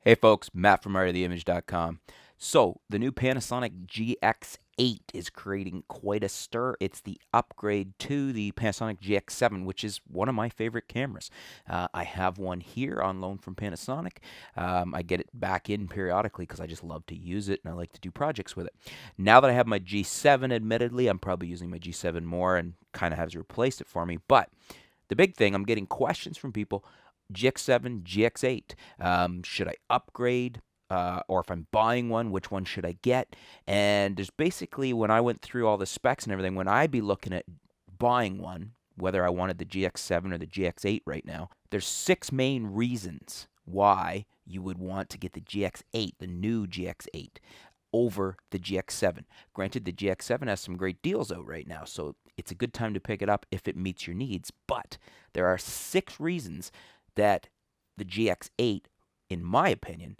Hey folks, Matt from artoftheimage.com. So, the new Panasonic GX8 is creating quite a stir. It's the upgrade to the Panasonic GX7, which is one of my favorite cameras. I have one here on loan from Panasonic. I get it back in periodically because I just love to use it and I like to do projects with it. Now that I have my G7, admittedly, I'm probably using my G7 more and kind of has replaced it for me. But the big thing, I'm getting questions from people. GX7, GX8. Should I upgrade? Or if I'm buying one, which one should I get? And there's basically, when I went through all the specs and everything, when I'd be looking at buying one, whether I wanted the GX7 or the GX8 right now, there's 6 main reasons why you would want to get the GX8, the new GX8, over the GX7. Granted, the GX7 has some great deals out right now, so it's a good time to pick it up if it meets your needs. But there are 6 reasons that the GX8, in my opinion,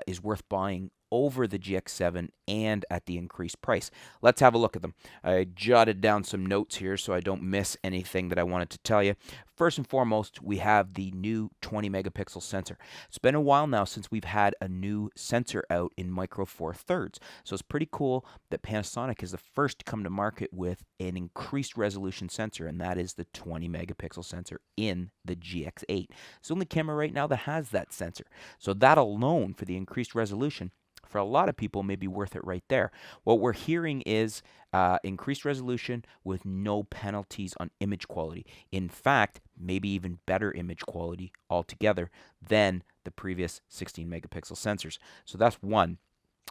is worth buying over the GX7 and at the increased price. Let's have a look at them. I jotted down some notes here so I don't miss anything that I wanted to tell you. First and foremost, we have the new 20 megapixel sensor. It's been a while now since we've had a new sensor out in micro four thirds. So it's pretty cool that Panasonic is the first to come to market with an increased resolution sensor, and that is the 20 megapixel sensor in the GX8. It's the only camera right now that has that sensor. So that alone for the increased resolution, for a lot of people, may be worth it right there. What we're hearing is increased resolution with no penalties on image quality. In fact, maybe even better image quality altogether than the previous 16 megapixel sensors. So that's one.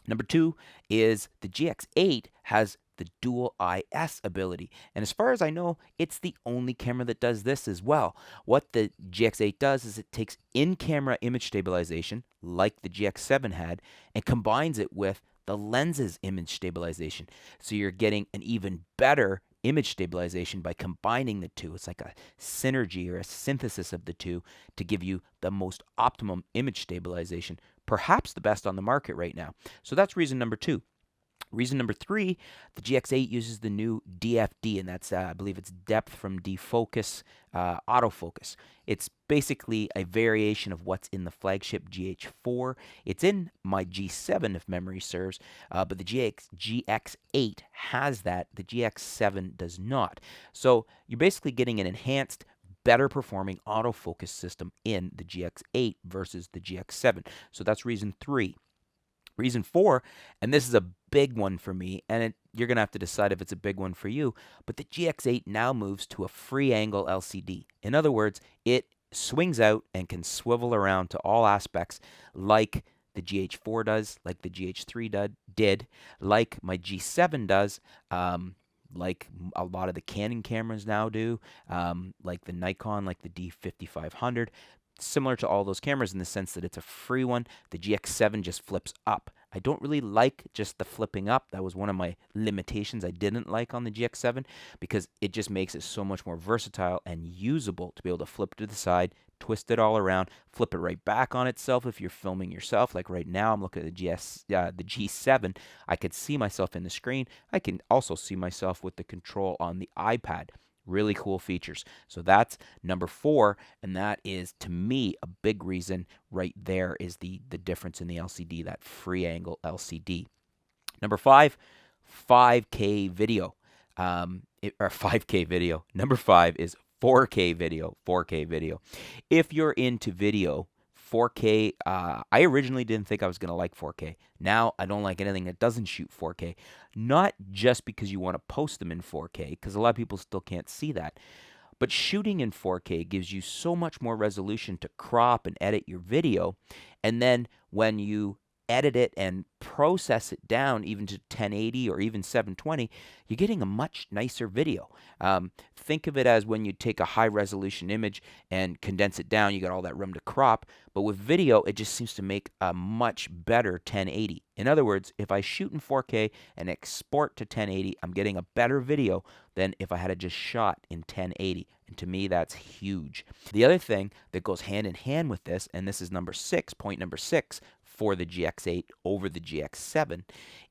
Number 2 is the GX8 has the dual IS ability. And as far as I know, it's the only camera that does this as well. What the GX8 does is it takes in-camera image stabilization, like the GX7 had, and combines it with the lens's image stabilization. So you're getting an even better image stabilization by combining the two. It's like a synergy or a synthesis of the two to give you the most optimum image stabilization, perhaps the best on the market right now. So that's reason number 2. Reason number 3, the GX8 uses the new DFD, and that's, I believe it's depth from defocus, autofocus. It's basically a variation of what's in the flagship GH4. It's in my G7, if memory serves, but the GX8 has that. The GX7 does not. So you're basically getting an enhanced, better performing autofocus system in the GX8 versus the GX7. So that's reason 3. Reason 4, and this is a big one for me, and you're going to have to decide if it's a big one for you, but the GX8 now moves to a free angle LCD. In other words, it swings out and can swivel around to all aspects like the GH4 does, like the GH3 did, like my G7 does, like a lot of the Canon cameras now do, like the Nikon, like the D5500. Similar to all those cameras in the sense that it's a free one. The GX7 just flips up. I don't really like just the flipping up. That was one of my limitations I didn't like on the GX7 because it just makes it so much more versatile and usable to be able to flip to the side, twist it all around, flip it right back on itself if you're filming yourself. Like right now, I'm looking at the G7. I could see myself in the screen. I can also see myself with the control on the iPad. Really cool features. So that's number 4, and that is, to me, a big reason right there is the difference in the LCD, that free angle LCD. Number 5, 5K video. Or 5K video. Number 5 is 4K video. 4K video. If you're into video, 4K, I originally didn't think I was going to like 4K. Now I don't like anything that doesn't shoot 4K. Not just because you want to post them in 4K, because a lot of people still can't see that. But shooting in 4K gives you so much more resolution to crop and edit your video. And then when you edit it and process it down even to 1080 or even 720, you're getting a much nicer video. Think of it as when you take a high resolution image and condense it down, you got all that room to crop. But with video, it just seems to make a much better 1080. In other words, if I shoot in 4K and export to 1080, I'm getting a better video than if I had just shot in 1080. And to me, that's huge. The other thing that goes hand in hand with this, and this is number 6, point number 6 for the GX8 over the GX7,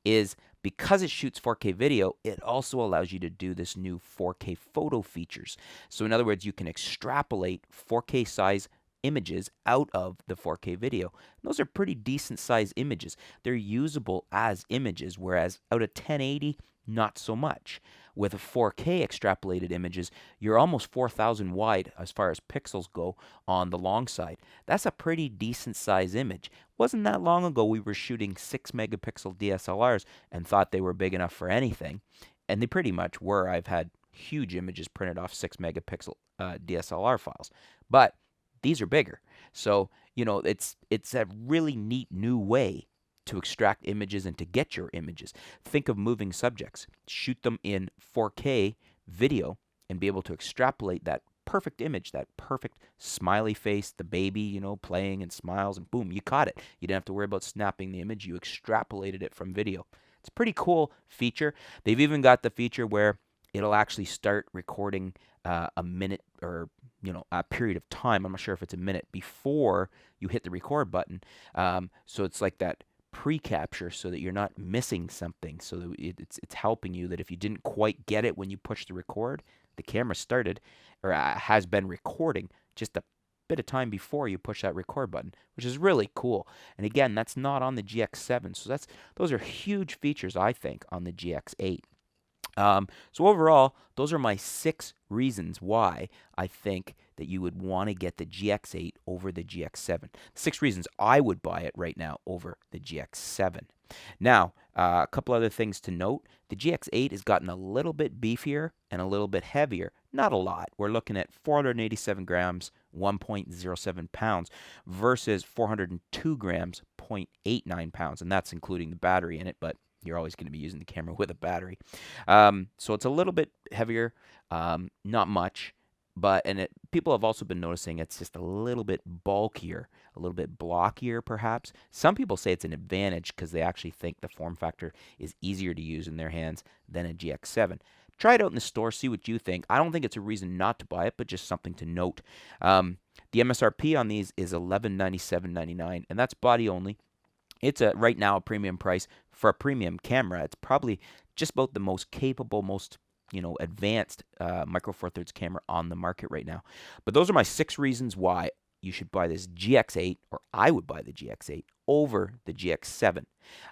is because it shoots 4K video, it also allows you to do this new 4K photo features. So in other words, you can extrapolate 4K size images out of the 4K video. And those are pretty decent size images. They're usable as images, whereas out of 1080, not so much. With a 4K extrapolated images, you're almost 4,000 wide as far as pixels go on the long side. That's a pretty decent size image. Wasn't that long ago we were shooting 6 megapixel DSLRs and thought they were big enough for anything. And they pretty much were. I've had huge images printed off 6 megapixel DSLR files. But these are bigger. So, it's a really neat new way to extract images and to get your images. Think of moving subjects. Shoot them in 4K video and be able to extrapolate that perfect image, that perfect smiley face, the baby, playing and smiles, and boom, you caught it. You didn't have to worry about snapping the image. You extrapolated it from video. It's a pretty cool feature. They've even got the feature where it'll actually start recording a minute or a period of time. I'm not sure if it's a minute before you hit the record button. So it's like that pre-capture so that you're not missing something. So that it's helping you that if you didn't quite get it when you push the record, the camera started or has been recording just a bit of time before you push that record button, which is really cool. And again, that's not on the GX7. So those are huge features, I think, on the GX8. So overall, those are my 6 reasons why I think that you would want to get the GX8 over the GX7. 6 reasons I would buy it right now over the GX7. Now, a couple other things to note. The GX8 has gotten a little bit beefier and a little bit heavier. Not a lot. We're looking at 487 grams, 1.07 pounds versus 402 grams, 0.89 pounds. And that's including the battery in it, but you're always going to be using the camera with a battery. So it's a little bit heavier, not much, people have also been noticing it's just a little bit bulkier, a little bit blockier perhaps. Some people say it's an advantage because they actually think the form factor is easier to use in their hands than a GX7. Try it out in the store, see what you think. I don't think it's a reason not to buy it, but just something to note. The MSRP on these is $1197.99, and that's body only. It's right now a premium price for a premium camera. It's probably just about the most capable, most advanced Micro Four Thirds camera on the market right now. But those are my 6 reasons why you should buy this GX8, or I would buy the GX8 over the GX7.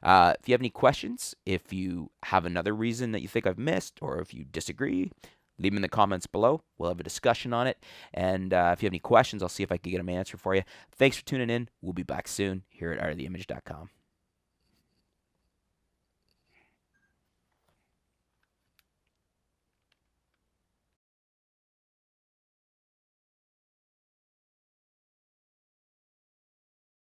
If you have any questions, if you have another reason that you think I've missed, or if you disagree, leave them in the comments below. We'll have a discussion on it. And if you have any questions, I'll see if I can get them answered for you. Thanks for tuning in. We'll be back soon here at artoftheimage.com.